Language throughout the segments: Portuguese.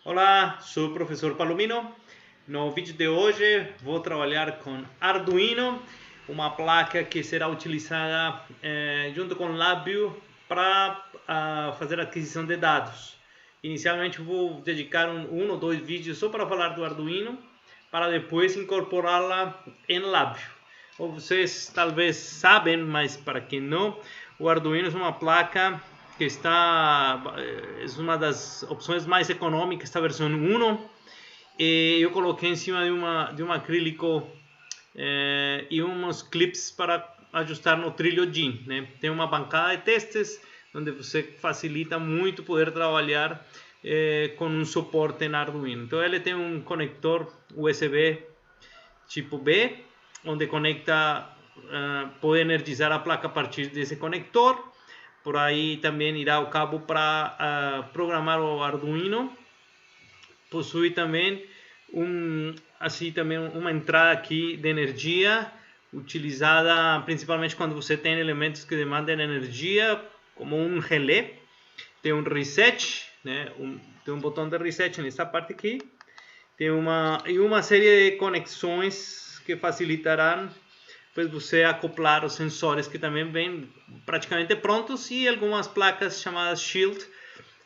Olá, sou o professor Palomino. No vídeo de hoje vou trabalhar com Arduino, uma placa que será utilizada junto com Labview para fazer a aquisição de dados. Inicialmente vou dedicar um ou dois vídeos só para falar do Arduino, para depois incorporá-la em Labview. Ou vocês talvez sabem, mas para quem não, o Arduino é uma placa que é uma das opções mais econômicas da versão 1, e eu coloquei em cima de um acrílico e uns clips para ajustar no trilho DIN, né? Tem uma bancada de testes onde você facilita muito poder trabalhar com um suporte na Arduino. Então ele tem um conector USB tipo B, onde conecta, pode energizar a placa a partir desse conector. Por aí também irá o cabo para programar o Arduino. Possui também uma entrada aqui de energia, utilizada principalmente quando você tem elementos que demandam energia, como um relé. Tem um reset, né? Tem um botão de reset nessa parte aqui. Tem uma série de conexões que facilitarão pues você acoplar os sensores que também vêm praticamente prontos, e algumas placas chamadas Shield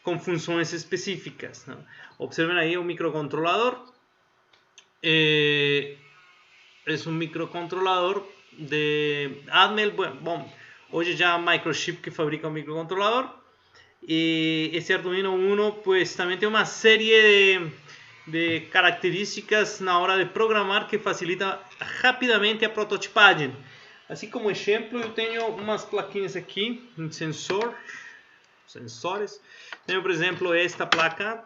com funções específicas, né? Observen aí o microcontrolador. É um microcontrolador de Atmel. Bom, hoje já a Microchip que fabrica o microcontrolador. E esse Arduino Uno pues também tem uma série de características na hora de programar que facilita rapidamente a prototipagem. Assim como exemplo, eu tenho umas plaquinhas aqui, um sensores. Tenho, por exemplo, esta placa,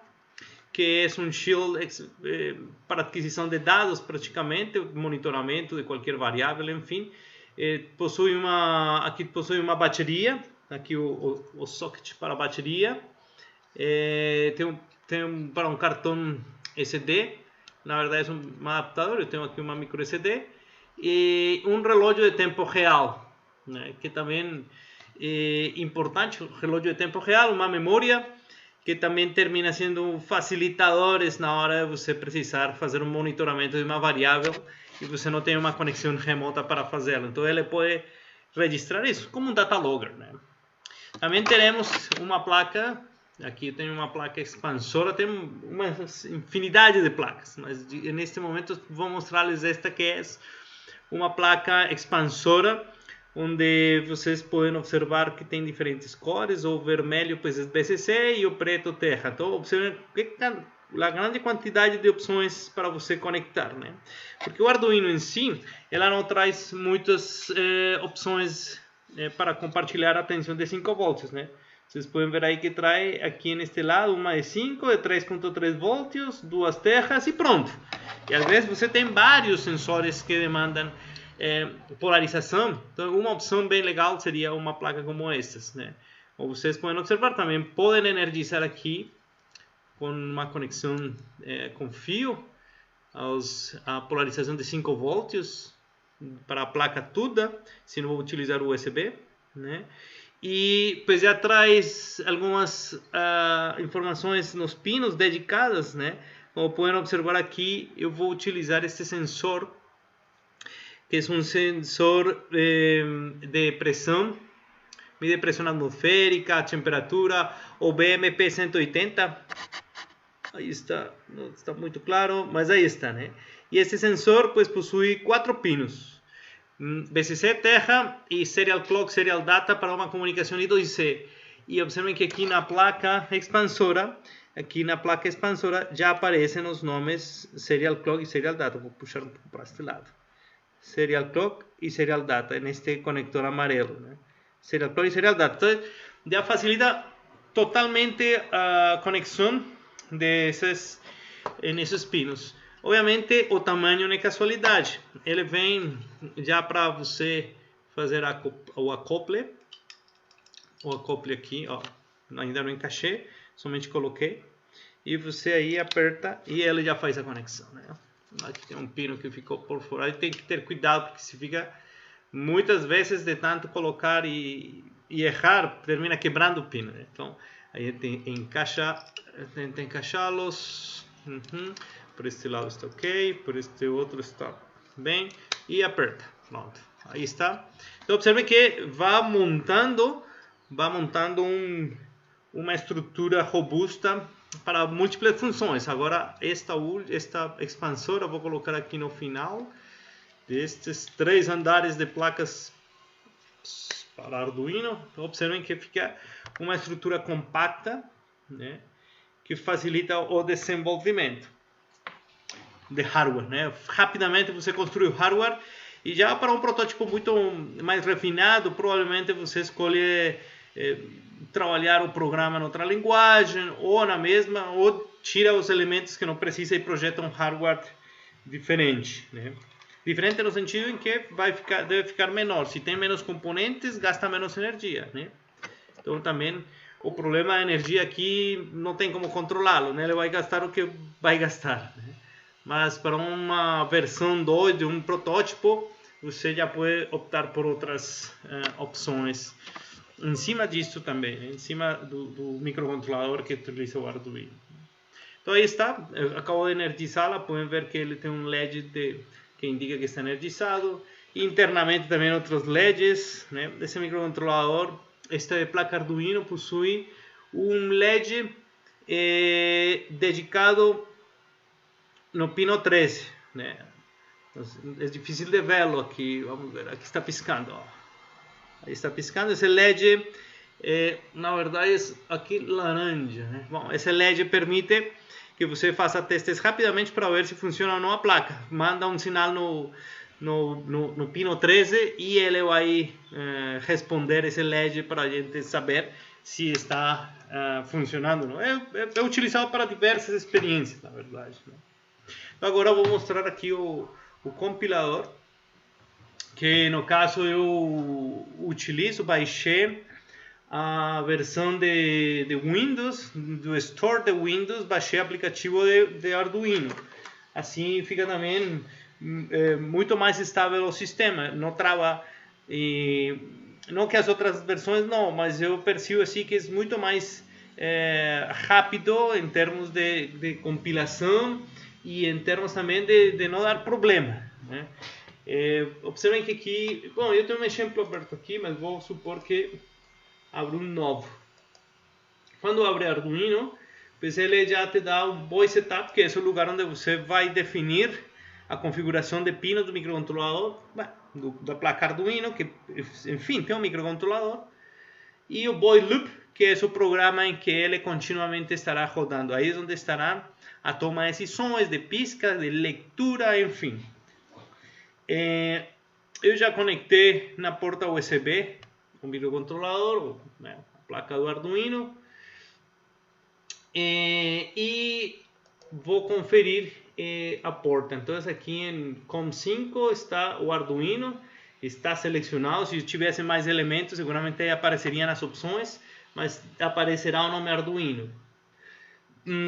que é um shield para aquisição de dados, praticamente, monitoramento de qualquer variável, enfim. Aqui possui uma bateria, aqui o socket para a bateria. Tem para um cartão SD, na verdade é um adaptador. Eu tenho aqui uma micro SD e um relógio de tempo real, né, que também é importante. O relógio de tempo real, uma memória que também termina sendo facilitadores na hora de você precisar fazer um monitoramento de uma variável e você não tem uma conexão remota para fazê-lo. Então ele pode registrar isso como um data logger, né? Também teremos uma placa. Aqui eu tenho uma placa expansora, tem uma infinidade de placas, mas neste momento vou mostrar-lhes esta, que é uma placa expansora, onde vocês podem observar que tem diferentes cores. O vermelho pues é BCC e o preto Terra. Então observem a grande quantidade de opções para você conectar, né? Porque o Arduino em si, ela não traz muitas opções para compartilhar a tensão de 5 volts, né? Vocês podem ver aí que traz aqui neste lado uma de 5, de 3.3 volts, duas terras e pronto. E às vezes você tem vários sensores que demandam polarização. Então uma opção bem legal seria uma placa como estas, né? Ou vocês podem observar também, podem energizar aqui com uma conexão com fio a polarização de 5 volts para a placa toda, se não vou utilizar o USB, né? E pues já traz algumas informações nos pinos dedicadas, né? Como podem observar aqui, eu vou utilizar este sensor, que é um sensor de pressão, mide pressão atmosférica, temperatura, o BMP 180. Aí está, não está muito claro, mas aí está, né? E esse sensor pues possui 4 pinos, BCC, Terra e Serial Clock, Serial Data para uma comunicação I2C. E observem que aqui na placa expansora, já aparecem os nomes Serial Clock e Serial Data. Vou puxar um pouco para este lado. Serial Clock e Serial Data neste conector amarelo, né? Serial Clock e Serial Data. Então já facilita totalmente a conexão nesses pinos. Obviamente o tamanho não é casualidade, ele vem já para você fazer o acople aqui, ó. Ainda não encaixei, somente coloquei, e você aí aperta e ele já faz a conexão, né? Aqui tem um pino que ficou por fora, e tem que ter cuidado, porque se fica muitas vezes de tanto colocar e errar, termina quebrando o pino, né? Então Aí tenta encaixá-los. Por este lado está ok, por este outro está bem, e aperta. Pronto, aí está. Então observe que vai montando uma estrutura robusta para múltiplas funções. Agora esta expansora vou colocar aqui no final destes 3 andares de placas para Arduino. Então, observem que fica uma estrutura compacta, né, que facilita o desenvolvimento de hardware, né? Rapidamente você construi o hardware e já para um protótipo muito mais refinado, provavelmente você escolhe trabalhar o programa em outra linguagem ou na mesma, ou tira os elementos que não precisa e projeta um hardware diferente, né? Diferente no sentido em que deve ficar menor. Se tem menos componentes, gasta menos energia, né? Então também o problema da energia aqui não tem como controlá-lo, né? Ele vai gastar o que vai gastar, né? Mas para uma versão 2 de um protótipo, você já pode optar por outras opções em cima disso também, né? Em cima do microcontrolador que utiliza o Arduino. Então aí está, eu acabo de energizá-la, podem ver que ele tem um LED que indica que está energizado. Internamente também outros LEDs, né? Esse microcontrolador, esta placa Arduino possui um LED dedicado no pino 13, né? É difícil de vê-lo aqui, vamos ver, aqui está piscando, ó. Aí está piscando, esse LED, na verdade, é aqui laranja, né? Bom, esse LED permite que você faça testes rapidamente para ver se funciona ou não a placa. Manda um sinal no pino 13 e ele vai responder esse LED para a gente saber se está funcionando ou não. É utilizado para diversas experiências, na verdade, né? Então agora eu vou mostrar aqui o compilador, que no caso eu baixei a versão de Windows, do Store de Windows, baixei o aplicativo de Arduino. Assim fica também muito mais estável o sistema, não trava, não que as outras versões não, mas eu percebo assim que é muito mais rápido em termos de compilação e em termos também de não dar problema, né? Observem que aqui, bom, eu tenho um exemplo aberto aqui, mas vou supor que abro um novo. Quando abre Arduino, pues ele já te dá um voice setup, que é o lugar onde você vai definir a configuração de pinos do microcontrolador, da placa Arduino, que enfim tem um microcontrolador, e o boy loop, que é o programa em que ele continuamente estará rodando. Aí é onde estará a toma de decisões, de pisca, de leitura, enfim. Eu já conectei na porta USB o microcontrolador, a placa do Arduino, e vou conferir a porta. Então aqui em COM5 está o Arduino, está selecionado. Se tivesse mais elementos, seguramente aí apareceria nas opções, mas aparecerá o nome Arduino.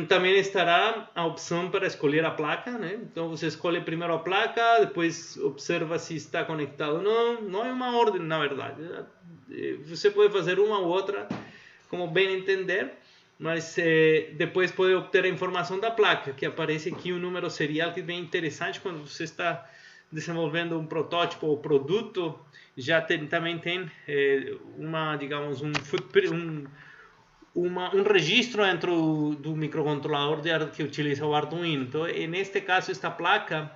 Também estará a opção para escolher a placa, né? Então você escolhe primeiro a placa, depois observa se está conectado ou não. Não é uma ordem, na verdade. Você pode fazer uma ou outra, como bem entender, mas depois pode obter a informação da placa, que aparece aqui um número serial que é bem interessante quando você está desenvolvendo um protótipo ou produto. Já também tem digamos, um registro dentro do microcontrolador que utiliza o Arduino. Então, neste caso, esta placa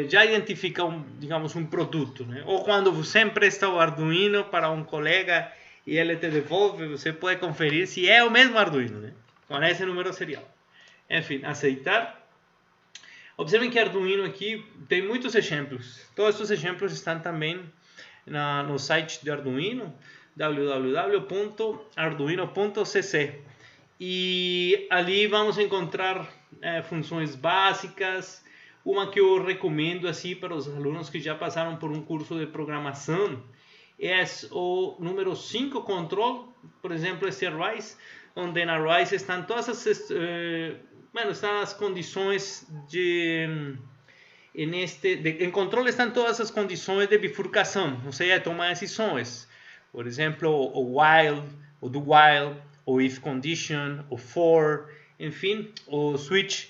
já identifica digamos, um produto, né? Ou quando você empresta o Arduino para um colega e ele te devolve, você pode conferir se é o mesmo Arduino, né? Com esse número serial. Enfim, aceitar. Observem que Arduino aqui tem muitos exemplos. Todos esses exemplos estão também no site de Arduino, www.arduino.cc, e ali vamos encontrar funções básicas. Uma que eu recomendo assim para os alunos que já passaram por um curso de programação é o número 5 control, por exemplo, esse RISE, onde na RISE estão todas estão as condições em controle estão todas as condições de bifurcação, ou seja, tomar decisões. Por exemplo, o while, o do while, o if condition, o for, enfim, o switch.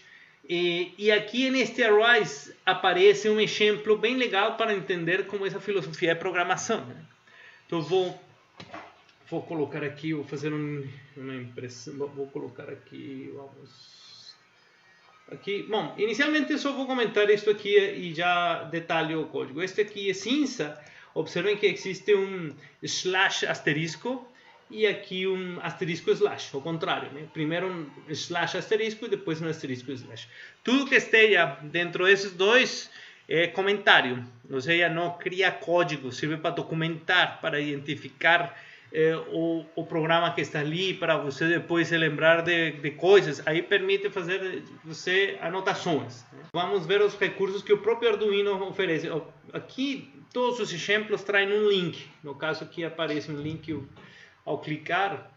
E aqui neste Arise aparece um exemplo bem legal para entender como essa filosofia de programação, né? Então vou colocar aqui, vou fazer uma impressão, vou colocar aqui, vamos aqui. Bom, inicialmente eu só vou comentar isso aqui e já detalho o código. Este aqui é cinza. Observem que existe um slash asterisco e aqui um asterisco slash, ao contrário, né? Primeiro um slash asterisco e depois um asterisco slash. Tudo que esteja dentro desses dois é comentário, ou seja, não cria código, serve para documentar, para identificar o programa que está ali, para você depois se lembrar de coisas. Aí permite fazer você anotações, né? Vamos ver os recursos que o próprio Arduino oferece. Aqui todos os exemplos traem um link. No caso aqui aparece um link, ao clicar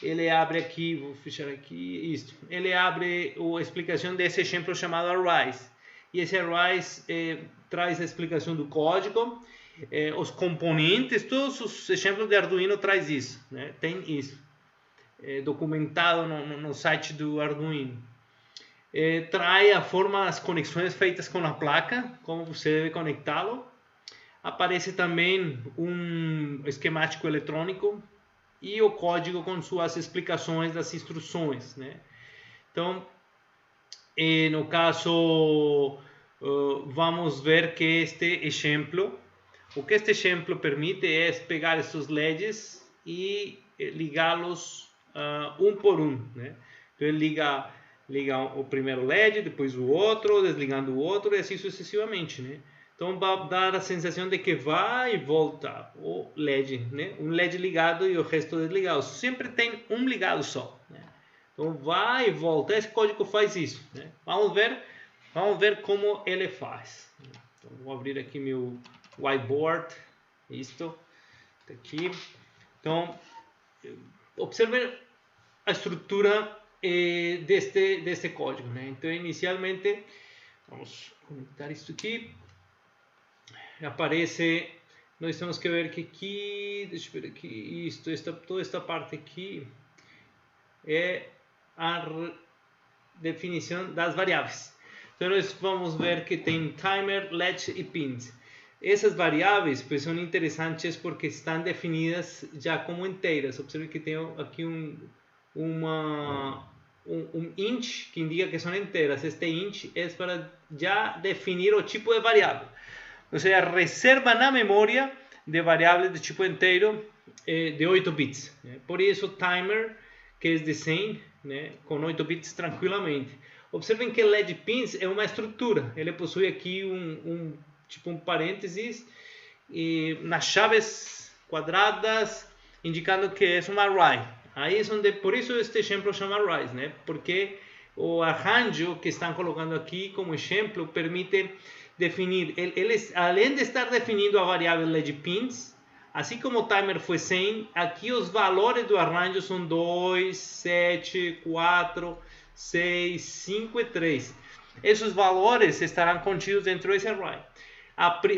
ele abre aqui, vou fechar aqui, isto. Ele abre a explicação desse exemplo chamado Arise. E esse Arise traz a explicação do código, os componentes, todos os exemplos de Arduino traz isso, né? Tem isso documentado no site do Arduino. Traz a forma das conexões feitas com a placa, como você deve conectá-lo. Aparece também um esquemático eletrônico e o código com suas explicações das instruções, né? Então, no caso, vamos ver que este exemplo, o que este exemplo permite é pegar esses LEDs e ligá-los um por um, né? Então ele liga o primeiro LED, depois o outro, desligando o outro e assim sucessivamente, né? Então vai dar a sensação de que vai e volta o LED, né? Um LED ligado e o resto desligado. Sempre tem um ligado só, né? Então vai e volta. Esse código faz isso, né? Vamos ver como ele faz. Então, vou abrir aqui meu whiteboard. Isto aqui. Então observe a estrutura deste código, né? Então inicialmente vamos conectar isso aqui. Aparece, nós temos que ver que aqui, deixa eu ver aqui, toda esta parte aqui é a definição das variáveis. Então nós vamos ver que tem timer, latch e pins. Essas variáveis pues, são interessantes porque estão definidas já como inteiras. Observe que tem aqui um int que indica que são inteiras. Este int é para já definir o tipo de variável. Ou seja, reserva na memória de variáveis de tipo inteiro de 8 bits. Né? Por isso, timer, que é de 100, né? Com 8 bits tranquilamente. Observem que LED pins é uma estrutura. Ele possui aqui tipo um parênteses nas chaves quadradas, indicando que é uma array. Aí é por isso este exemplo chama arrays, né? Porque o arranjo que estão colocando aqui como exemplo permite definir, além de estar definindo a variável LED pins, assim como o timer foi 100, aqui os valores do arranjo são 2, 7, 4, 6, 5 e 3. Esses valores estarão contidos dentro desse array.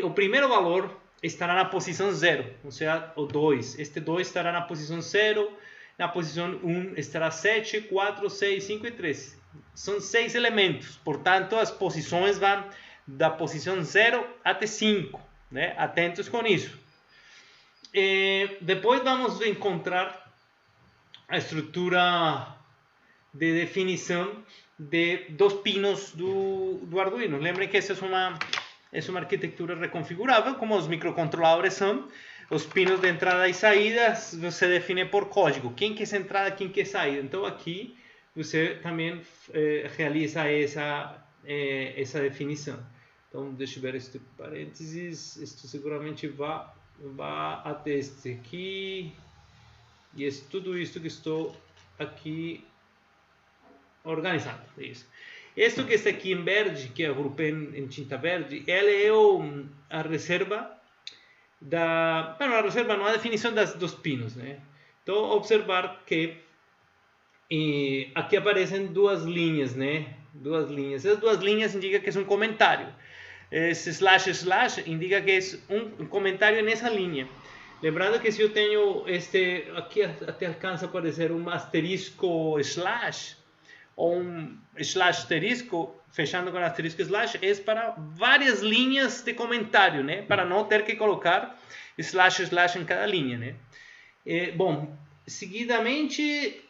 O primeiro valor estará na posição 0, ou seja, o 2. Este 2 estará na posição 0, na posição 1 estará 7, 4, 6, 5 e 3. São 6 elementos, portanto as posições vão da posição 0 até 5, né? Atentos com isso. Depois vamos encontrar a estrutura de definição dos pinos do Arduino. Lembrem que essa é uma arquitetura reconfigurável, como os microcontroladores são. Os pinos de entrada e saída você define por código. Quem que é entrada, quem que é saída. Então aqui você também realiza essa definição. Então, deixa eu ver este parênteses. Isto seguramente vai até este aqui. E é tudo isso que estou aqui organizando. Isso. Este que está aqui em verde, que eu agrupei em tinta verde, ele é a reserva a reserva não, a definição dos pinos, né? Então, observar que aqui aparecem duas linhas, né? Duas linhas. Essas duas linhas indicam que é um comentário. Esse // indica que é um comentário nessa linha. Lembrando que se eu tenho aqui até alcança a aparecer um asterisco slash, ou um slash asterisco, fechando com asterisco slash, é para várias linhas de comentário, né? Para não ter que colocar slash slash em cada linha, né? Bom, seguidamente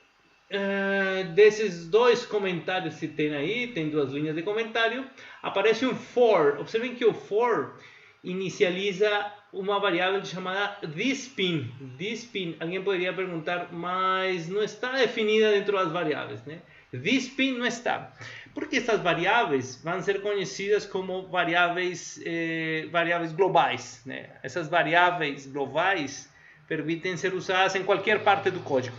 desses dois comentários que tem aí, tem duas linhas de comentário, aparece um for. Observem que o for inicializa uma variável chamada thisPin. ThisPin, alguém poderia perguntar, mas não está definida dentro das variáveis, né? ThisPin não está. Porque essas variáveis vão ser conhecidas como variáveis globais, né? Essas variáveis globais permitem ser usadas em qualquer parte do código.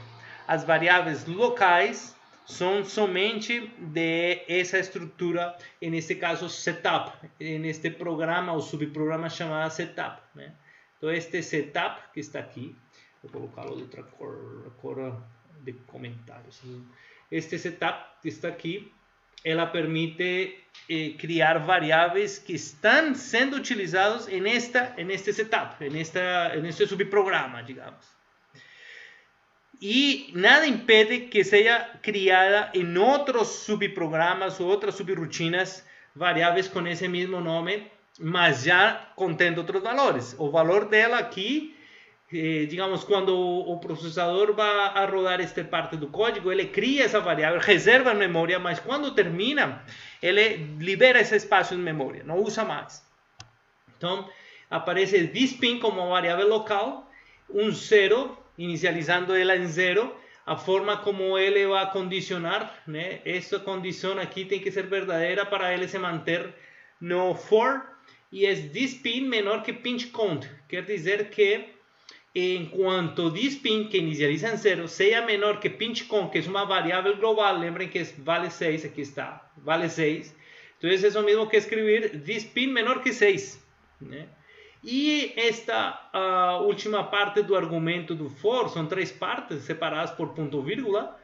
As variáveis locais são somente de essa estrutura, neste caso setup, neste programa ou subprograma chamado setup, né? Então este setup que está aqui, vou colocá-lo de outra cor de comentários. Este setup que está aqui, ela permite criar variáveis que estão sendo utilizados neste setup, neste subprograma, digamos. E nada impede que seja criada em outros subprogramas ou outras subrutinas variáveis com esse mesmo nome, mas já contendo outros valores. O valor dela aqui, digamos, quando o processador vai a rodar esta parte do código, ele cria essa variável, reserva em memória, mas quando termina, ele libera esse espaço em memória, não usa mais. Então, aparece thisPin como uma variável local, um 0, inicializando ela em 0, a forma como ele vai condicionar, né? Essa condição aqui tem que ser verdadeira para ele se manter no for, e é thisPin menor que pinch count, quer dizer que enquanto thisPin, que inicializa em 0, seja menor que pinch count, que é uma variável global, lembrem que vale 6, aqui está, vale 6, então é o mesmo que escrever thisPin menor que 6, né? E esta última parte do argumento do for, são três partes separadas por ponto vírgula.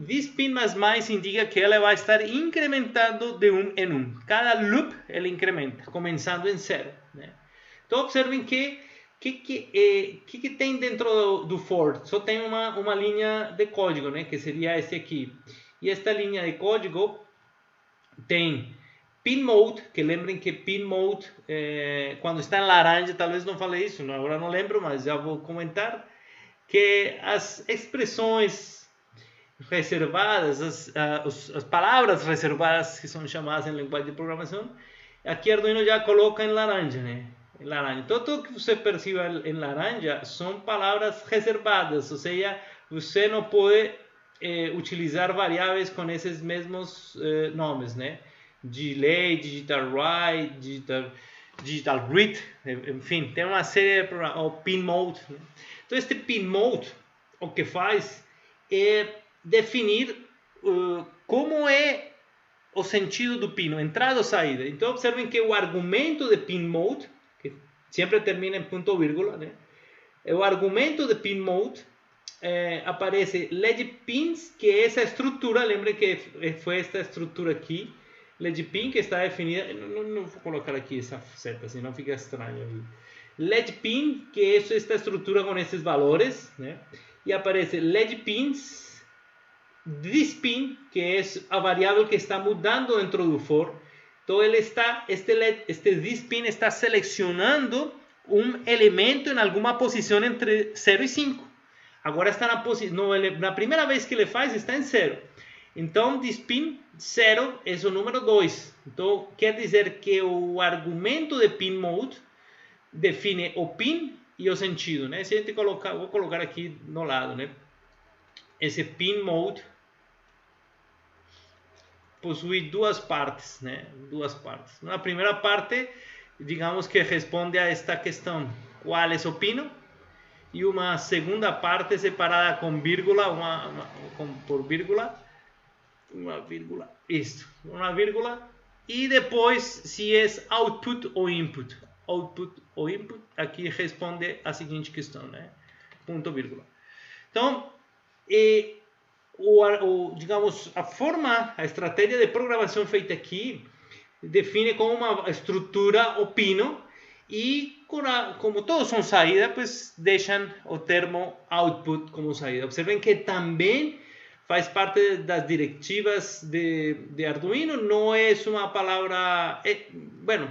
thisPin mais indica que ela vai estar incrementando de 1 em 1. Cada loop ela incrementa, começando em 0, né? Então observem que tem dentro do for. Só tem uma linha de código, né? Que seria esse aqui. E esta linha de código tem pinMode, que lembrem que pinMode, quando está em laranja, talvez não falei isso, agora não lembro, mas já vou comentar, que as expressões reservadas, as palavras reservadas, que são chamadas em linguagem de programação, aqui Arduino já coloca em laranja, né? Em laranja. Então, tudo que você perceba em laranja são palavras reservadas, ou seja, você não pode utilizar variáveis com esses mesmos nomes, né? Delay, digital write, digital read, enfim, tem uma série de programas, o pinMode, né? Então este pinMode, o que faz é definir como é o sentido do pino, entrada ou saída. Então observem que o argumento de pinMode, que sempre termina em ponto vírgula, né? O argumento de pinMode aparece legPins, que é essa estrutura, lembrem que foi esta estrutura aqui, legPin, que está definida, não vou colocar aqui essa seta, senão fica estranho aí. legPin, que é esta estrutura com esses valores, né? E aparece legPins, thisPin, que é a variável que está mudando dentro do for. Então ele está, este thisPin está selecionando um elemento em alguma posição entre 0 e 5. Agora está na primeira vez que ele faz, está em 0. Então, thisPin 0 é o número 2. Então, quer dizer que o argumento de pinMode define o pin e o sentido, né? Se a gente colocar, vou colocar aqui no lado, né? Esse pinMode possui duas partes, né? Duas partes. Na primeira parte, digamos que responde a esta questão: qual é o pino? E uma segunda parte separada com vírgula, por vírgula. Uma vírgula, isto, uma vírgula, e depois se é output ou input. Output ou input, aqui responde a seguinte questão, né? Ponto vírgula. Então, digamos, a estratégia de programação feita aqui define como uma estrutura o pino, y como todos son saída, pues dejan o termo output como saída. Observen que también faz parte das directivas de Arduino, no es una palabra, bueno,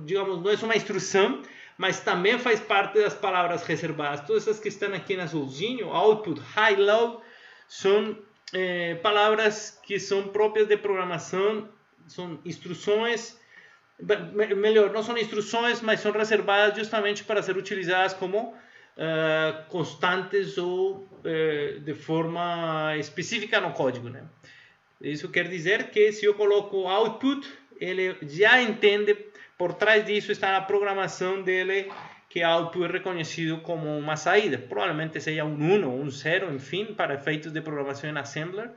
digamos, no es una instrucción, mas também faz parte das palavras reservadas. Todas essas que estão aqui em azulzinho, output, high, low, são palavras que são próprias de programação, são instruções, melhor, não são instruções, mas são reservadas justamente para ser utilizadas como constantes ou de forma específica no código, né? Isso quer dizer que se eu coloco output, ele já entende, por trás disso está a programação dele, que output é reconhecido como uma saída. Provavelmente seja um 1 ou um 0, enfim, para efeitos de programação em assembler.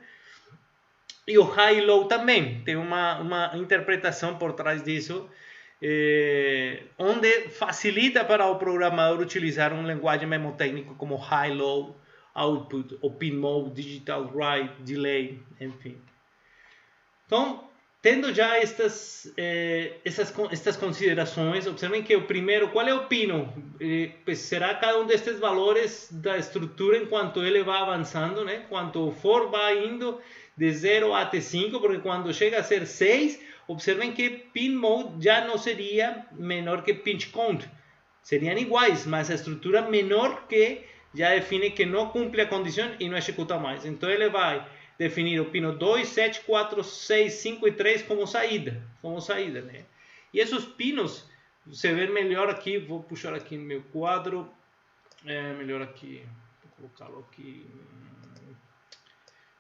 E o high e low também tem uma interpretação por trás disso, onde facilita para o programador utilizar um linguagem memotécnico como high, low, output, ou pin mode, digital write, delay, enfim. Então, tendo já estas considerações, observem que o primeiro, qual é o pino? Pues será cada um destes valores da estrutura enquanto ele vai avançando, né? Quanto o for vai indo de 0 até 5, porque quando chega a ser 6, observem que pin mode já não seria menor que pinch count. Seriam iguais, mas a estrutura menor que já define que não cumpre a condição e não executa mais. Então ele vai definir o pino 2, 7, 4, 6, 5 e 3 como saída, né? E esses pinos, você vê melhor aqui, vou puxar aqui no meu quadro, melhor aqui, vou colocá-lo aqui,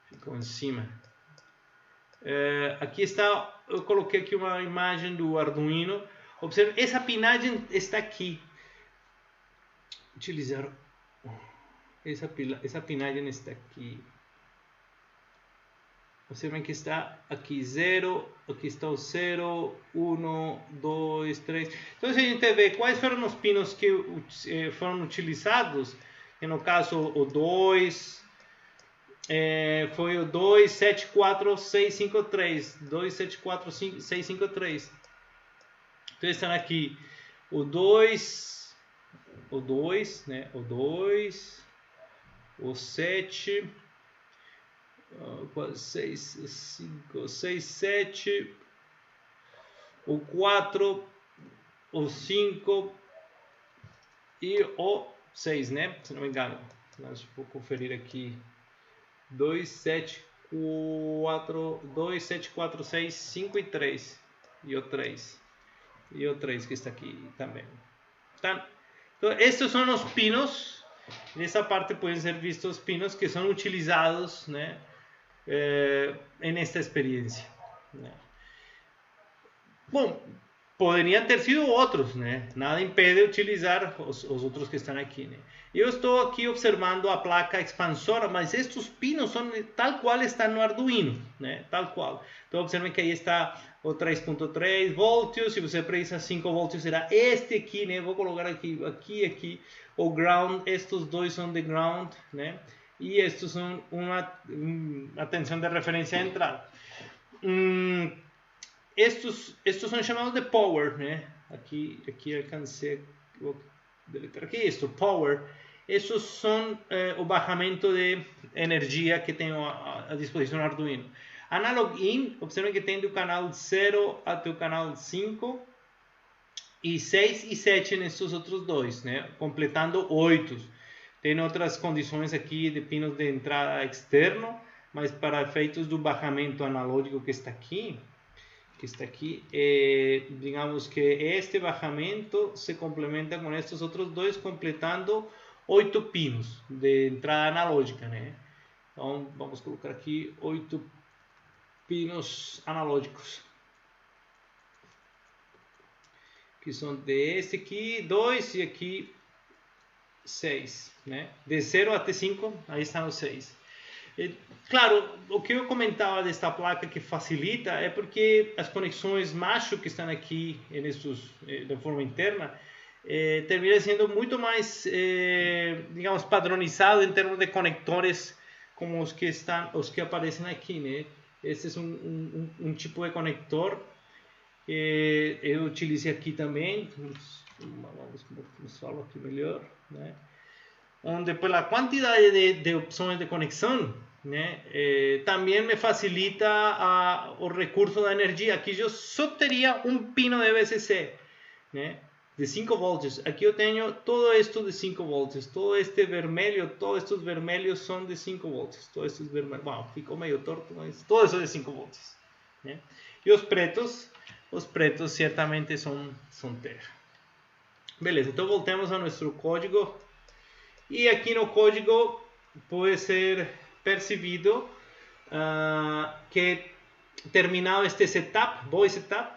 ficou em cima. Aqui está, eu coloquei aqui uma imagem do Arduino, observe, essa pinagem está aqui, utilizar, essa pinagem está aqui. Observem que está aqui 0, aqui está o 0, 1, 2, 3. Então, se a gente vê quais foram os pinos que foram utilizados, e no caso o 2, foi o 2, 7, 4, 6, 5, 3. 2, 7, 4, 5, 6, 5, 3. Então, estão aqui o 2, né? O 2, o 7... 6, 5, 6, 7, o 4, o 5 e o 6, né? Se não me engano. Mas vou conferir aqui. 2, 7, 4, 2, 7, 4, 6, 5 e 3. E o 3. E o 3 que está aqui também. Tá? Então, estes são os pinos. Nessa parte podem ser vistos os pinos que são utilizados, né? En esta experiência, né? Bom, poderiam ter sido outros, né? Nada impede utilizar os outros que estão aqui, né? Eu estou aqui observando a placa expansora, mas estes pinos são tal qual estão no Arduino, né? Tal qual. Então observem que aí está o 3.3 volts. Se você precisa 5 volts, será este aqui, né? Vou colocar aqui. O ground. Estes dois são de ground, né? E estes são uma tensão de referência à entrada. Estes são chamados de power, né? Aqui alcancei, vou deletar aqui, isto, power. Estes são o barramento de energia que tenho à disposição no Arduino. Analog in, observem que tem do canal 0 até o canal 5, e 6 e 7 nesses outros dois, né? Completando 8. Tem outras condições aqui de pinos de entrada externo, mas para efeitos do barramento analógico que está aqui, digamos que este barramento se complementa com estes outros dois, completando 8 pinos de entrada analógica, né? Então, vamos colocar aqui 8 pinos analógicos, que são deste aqui, 2 e aqui 6, né? De 0 até 5, aí estão os 6. Claro, o que eu comentava desta placa que facilita é porque as conexões macho que estão aqui de forma interna termina sendo muito mais, digamos, padronizado em termos de conectores como os que aparecem aqui, né? Esse é um tipo de conector. Eu utilizei aqui também. vamos mostrá-lo aqui melhor, né? Onde pela quantidade de opções de conexão, né, também me facilita o recurso da energia. Aqui eu só teria um pino de VCC, né, de 5 volts. Aqui eu tenho todo isto de 5 volts. Todo este vermelho, todos estes vermelhos são de 5 volts. Todos estes vermelhos, bom, ficou meio torto, mas todo isso é de 5 volts, né? E os pretos certamente são terra. Beleza, então voltemos ao nosso código. E aqui no código pode ser percebido que terminado este setup, boy setup,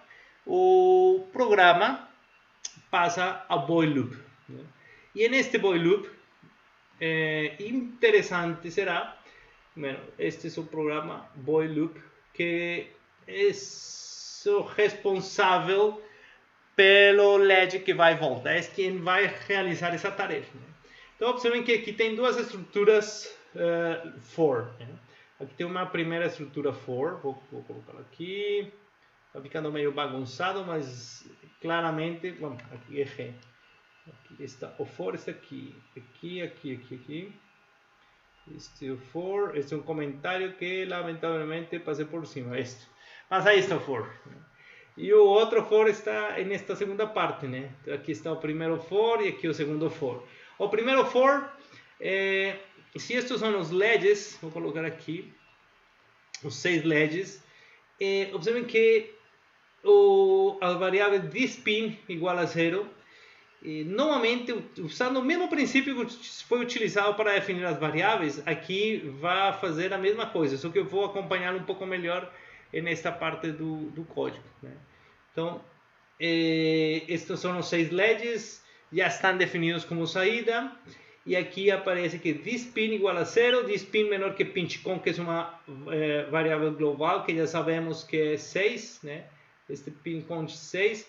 o programa passa a boy loop, né? E neste boy loop, interessante será, bueno, este é o programa boy loop que é o responsável pelo LED que vai e volta, é quem vai realizar essa tarefa, né? Então observem que aqui tem duas estruturas for, né? Aqui tem uma primeira estrutura for, vou colocar aqui, está ficando meio bagunçado, mas claramente, vamos, aqui errei. Aqui está, o for está aqui. Este é o for, este é um comentário que lamentavelmente passei por cima, este. Mas aí está o for, né? E o outro for está nesta segunda parte, né? Aqui está o primeiro for e aqui o segundo for. O primeiro for, se estes são os LEDs, vou colocar aqui, os 6 LEDs, observem que a variável thisPin igual a 0, novamente, usando o mesmo princípio que foi utilizado para definir as variáveis, aqui vai fazer a mesma coisa, só que eu vou acompanhar um pouco melhor nesta parte do código, né? Então, estes são os 6 LEDs, já estão definidos como saída, e aqui aparece que thisPin igual a 0, thisPin menor que pinchcon, que é uma variável global, que já sabemos que é 6, né? Este pincon 6,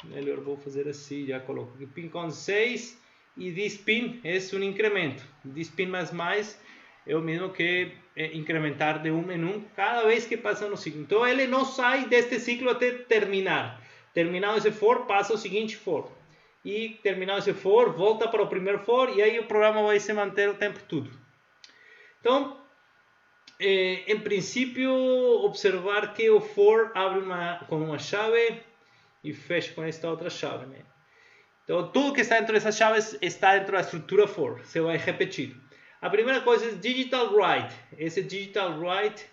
melhor vou fazer assim, já coloco aqui, pincon 6, e thisPin é um incremento, thisPin mais é o mesmo que incrementar de 1 em 1 cada vez que passa no ciclo. Então ele não sai deste ciclo até terminar. Terminado esse for, passa o seguinte for. E terminado esse for, volta para o primeiro for, e aí o programa vai se manter o tempo todo. Então, em princípio, observar que o for abre com uma chave e fecha com esta outra chave, né? Então, tudo que está dentro dessas chaves está dentro da estrutura for. Você vai repetir. A primeira coisa é digital write. Esse digital write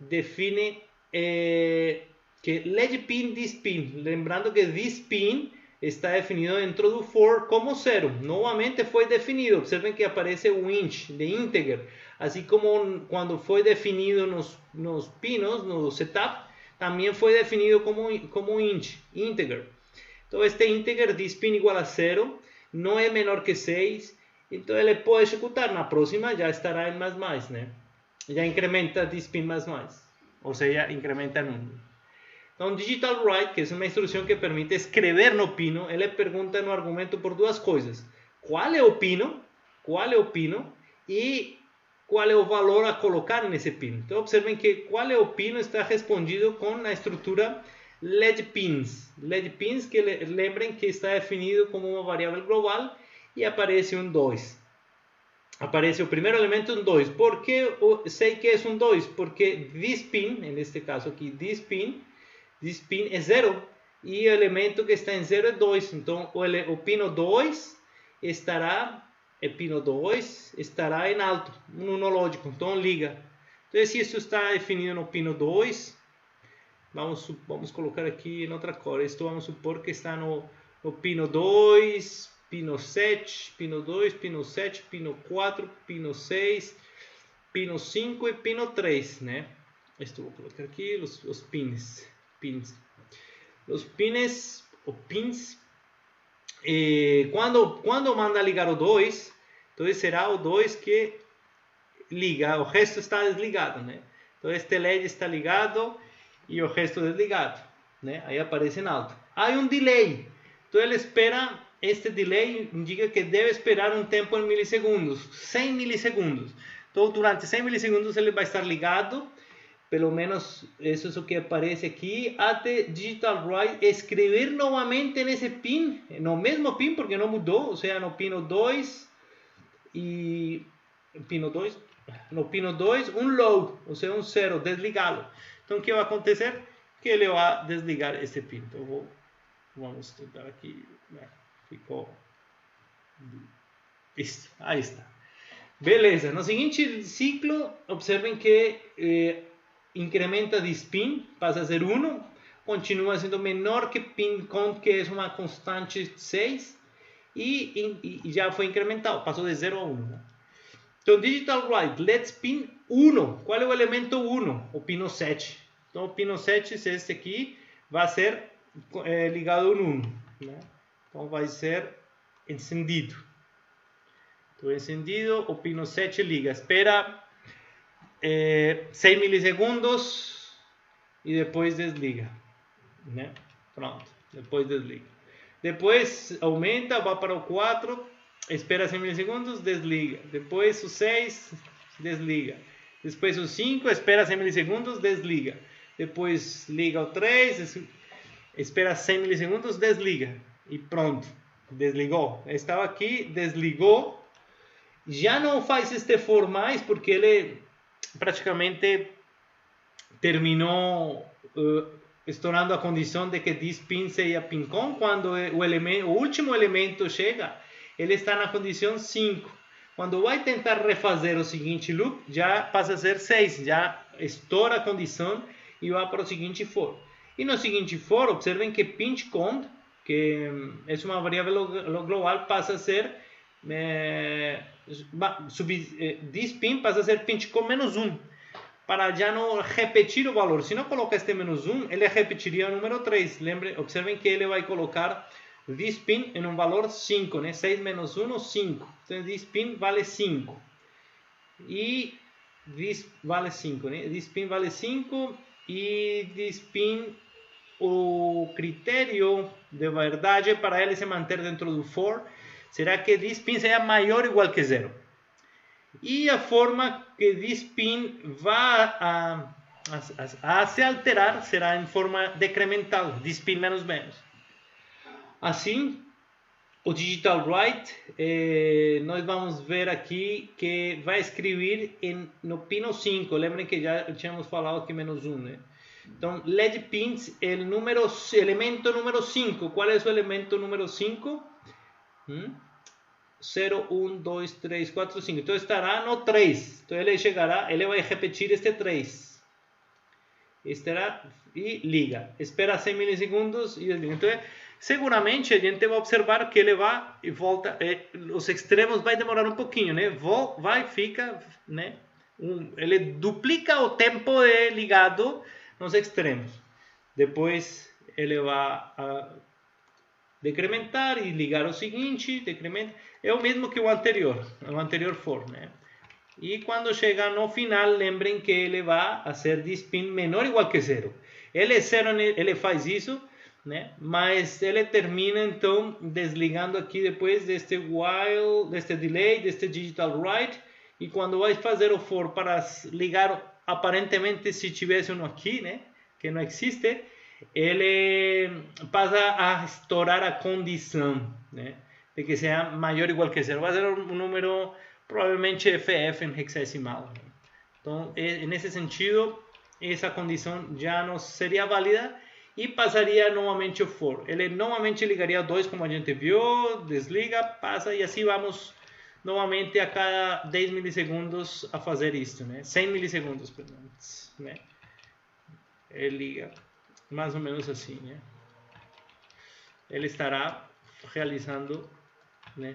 define que LED pin, thisPin. Lembrando que thisPin está definido dentro do for como 0. Novamente foi definido. Observem que aparece o int de integer. Assim como quando foi definido nos pinos, no setup, também foi definido como int, integer. Então este integer thisPin igual a 0, não é menor que 6. Então ele pode executar, na próxima já estará em mais, né? Já incrementa thisPin mais, ou seja, incrementa em 1. Então digital write, que é uma instrução que permite escrever no pino, ele pergunta no argumento por duas coisas: qual é o pino e qual é o valor a colocar nesse pino. Então observem que qual é o pino está respondido com a estrutura LED pins, que lembrem que está definido como uma variável global, e aparece um 2. Aparece o primeiro elemento um 2. Por que sei que é um 2? Porque thisPin, neste caso aqui, thisPin é 0. E o elemento que está em 0 é 2. Então o pino 2 estará em alto, no lógico. Então liga. Então se isso está definido no pino 2, vamos colocar aqui em outra cor. Isto vamos supor que está no pino 2, pino 7, pino 2, pino 7, pino 4, pino 6, pino 5 e pino 3, né? Isto vou colocar aqui, os pins. Os pins, quando manda ligar o 2, então será o 2 que liga, o resto está desligado, né? Então este LED está ligado e o resto desligado, né? Aí aparece em alto. Há um delay, então ele espera. Este delay indica que deve esperar um tempo em milissegundos, 100 milissegundos. Então, durante 100 milissegundos ele vai estar ligado pelo menos isso é o que aparece aqui, até digital write, escrever novamente nesse pin, no mesmo pin, porque não mudou, ou seja, no pino 2 e no pino 2, um load, ou seja, um 0, desligá-lo. Então, o que vai acontecer? Que ele vai desligar esse pin. Então, vamos tentar aqui, ficou, isso, aí está. Beleza, no seguinte ciclo, observem que incrementa de spin, passa a ser 1, continua sendo menor que pin count, que é uma constante 6, e já foi incrementado, passou de 0 a 1. Né? Então, digital write, let's pin 1. Qual é o elemento 1? O pino 7. Então, o pino 7, se este aqui, vai ser ligado no 1. Né? Então, vai ser encendido. Então, encendido, o pino 7 liga. Espera 6 milissegundos e depois desliga. Né? Pronto, depois desliga. Depois aumenta, vai para o 4, espera 6 milissegundos, desliga. Depois o 6, desliga. Depois o 5, espera 6 milissegundos, desliga. Depois liga o 3, espera 100 milissegundos, desliga. E pronto, desligou. Estava aqui, desligou. Já não faz este for mais, porque ele praticamente terminou estourando a condição de que this pin seja pin com. Quando o último elemento chega, ele está na condição 5. Quando vai tentar refazer o seguinte loop, já passa a ser 6, já estoura a condição e vai para o seguinte for. E no seguinte for, observem que pinch count, que é uma variável global, passa a ser this pin passa a ser pinch com menos 1, para já não repetir o valor. Se não coloca este menos 1, ele repetiria o número 3. Observem que ele vai colocar this pin em um valor 5, né? 6 menos 1, 5. Então, this pin vale 5. E this vale 5, né? This pin vale 5 e this pin, o critério de verdade para ele se manter dentro do for será que this pin seja maior ou igual que 0. E a forma que this pin vai a se alterar será em forma decremental, this pin menos menos. Assim, o digital write, nós vamos ver aqui que vai escrever no pino 5. Lembrem que já tínhamos falado que menos 1, né? Então, LED pins, elemento número 5. Qual é o elemento número 5? 0, 1, 2, 3, 4, 5. Então estará no 3. Então ele vai repetir este 3. Estará e liga. Espera 100 milissegundos e desliga. Então, seguramente a gente vai observar que ele vai e volta. Os extremos vai demorar um pouquinho, né? Vai, fica, né? Ele duplica o tempo de ligado nos extremos. Depois ele vai decrementar e ligar o seguinte, decrementa. É o mesmo que o anterior for, né? E quando chegar no final, lembrem que ele vai a ser this pin menor ou igual que 0. Ele é 0, ele faz isso, né? Mas ele termina então desligando aqui depois deste while, deste delay, deste digital write. E quando vai fazer o for para ligar, aparentemente se tivesse um aqui, né? Que não existe, ele passa a estourar a condição, né? De que seja maior ou igual que 0. Vai ser um número provavelmente FF em hexadecimal. Então, nesse sentido, essa condição já não seria válida e passaria novamente o for. Ele novamente ligaria 2, como a gente viu, desliga, passa e assim vamos novamente a cada 10 milissegundos a fazer isto, né? 100 milissegundos, perdão, né? Ele liga mais ou menos assim, né? Ele estará realizando, né,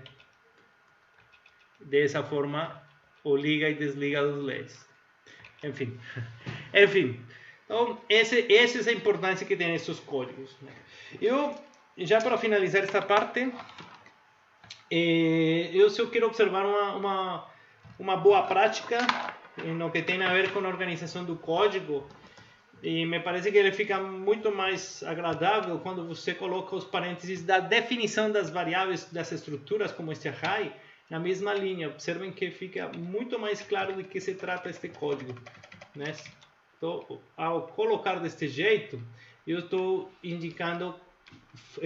dessa forma o liga e desliga dos LEDs. Enfim, então essa é a importância que tem esses códigos, né? Eu, já para finalizar esta parte, eu só quero observar uma boa prática no que tem a ver com a organização do código. E me parece que ele fica muito mais agradável quando você coloca os parênteses da definição das variáveis, das estruturas, como este array, na mesma linha. Observem que fica muito mais claro de que se trata este código, né? Então, ao colocar deste jeito, eu estou indicando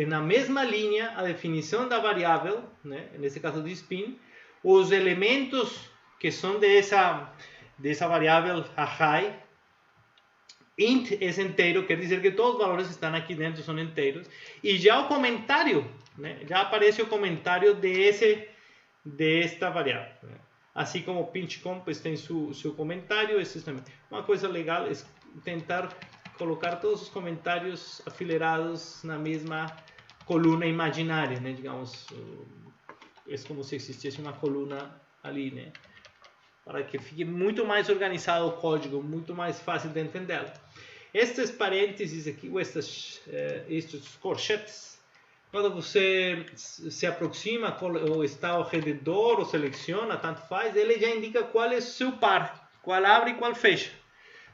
na mesma linha a definição da variável, né? Nesse caso de spin, os elementos que são dessa variável array. Int é inteiro, quer dizer que todos os valores que estão aqui dentro são inteiros. E já o comentário, né? Já aparece o comentário desta variável. Né? Assim como o pinch.comp tem seu comentário, esse também. Uma coisa legal é tentar colocar todos os comentários afileirados na mesma coluna imaginária, né? Digamos, é como se existisse uma coluna ali, né? Para que fique muito mais organizado o código, muito mais fácil de entender. Estes parênteses aqui, ou estes corchetes, quando você se aproxima ou está ao redor ou seleciona, tanto faz, ele já indica qual é o seu par, qual abre e qual fecha.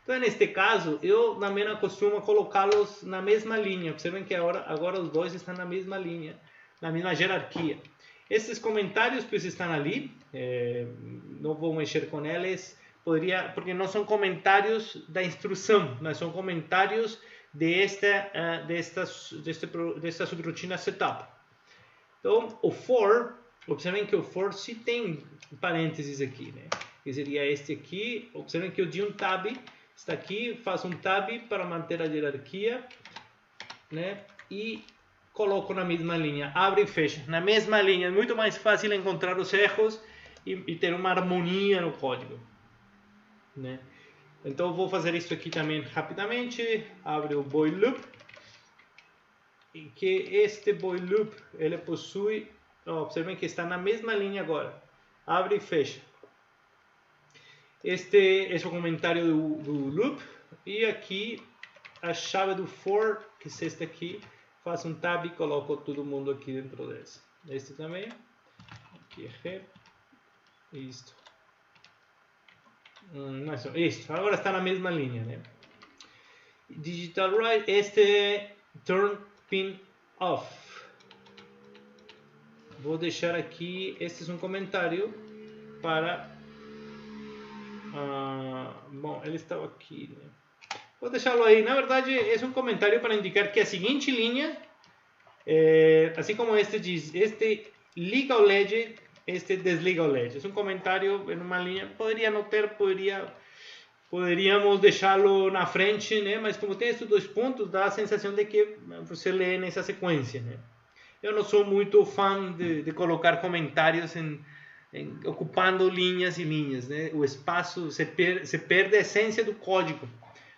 Então, neste caso, eu também costumo colocá-los na mesma linha. Observem que agora os dois estão na mesma linha, na mesma hierarquia. Esses comentários que estão ali, não vou mexer com eles, porque não são comentários da instrução, mas são comentários desta subrotina setup. Então, o for, observem que o for sim tem parênteses aqui, né? Que seria este aqui. Observem que eu dei um tab, está aqui, faço um tab para manter a hierarquia, né? E coloco na mesma linha, abre e fecha, na mesma linha. É muito mais fácil encontrar os erros e ter uma harmonia no código, né? Então eu vou fazer isso aqui também rapidamente. Abre o boil loop, e que este boil loop ele possui, observem que está na mesma linha agora, abre e fecha. Este é o comentário do loop, e aqui a chave do for, que é esta aqui. Faço um tab e coloco todo mundo aqui dentro desse. Este também. Aqui é isto. Isto. Agora está na mesma linha, né? Digital write. Este é turn pin off. Vou deixar aqui. Este é um comentário para. Bom, ele estava aqui, né? Vou deixá-lo aí. Na verdade, é um comentário para indicar que a seguinte linha, assim como este diz, este liga o LED, este desliga o LED. É um comentário em uma linha. Poderia não ter, poderíamos deixá-lo na frente, né? Mas como tem esses dois pontos, dá a sensação de que você lê nessa sequência, né? Eu não sou muito fã de colocar comentários ocupando linhas e linhas, né? O espaço, se perde a essência do código.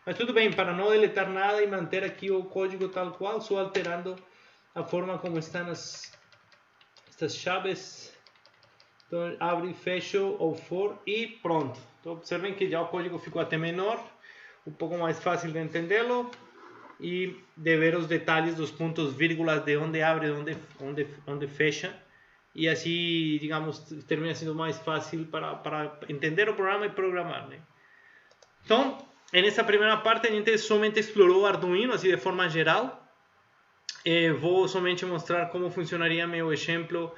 Mas tudo bem, para não deletar nada e manter aqui o código tal qual, só alterando a forma como estão estas chaves. Então, abre e fecha ou for e pronto. Então, observem que já o código ficou até menor, um pouco mais fácil de entendê-lo e de ver os detalhes dos pontos vírgulas de onde abre e onde fecha. E assim, digamos, termina sendo mais fácil para entender o programa e programar, né? Então, nessa primeira parte a gente somente explorou o Arduino, assim de forma geral. Vou somente mostrar como funcionaria meu exemplo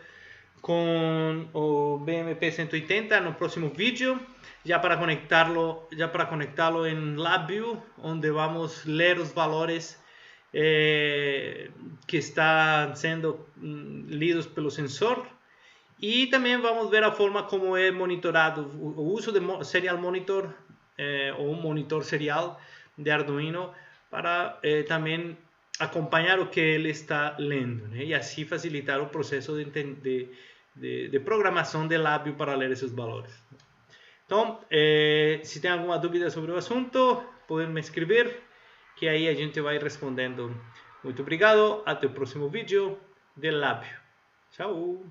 com o BMP 180 no próximo vídeo, já para conectá-lo em LabVIEW, onde vamos ler os valores que estão sendo lidos pelo sensor. E também vamos ver a forma como é monitorado o uso de serial monitor, ou um monitor serial de Arduino, para também acompanhar o que ele está lendo, né? E assim facilitar o processo de programação de LabVIEW para ler esses valores. Então, se tem alguma dúvida sobre o assunto, podem me escrever, que aí a gente vai respondendo. Muito obrigado, até o próximo vídeo de LabVIEW. Tchau!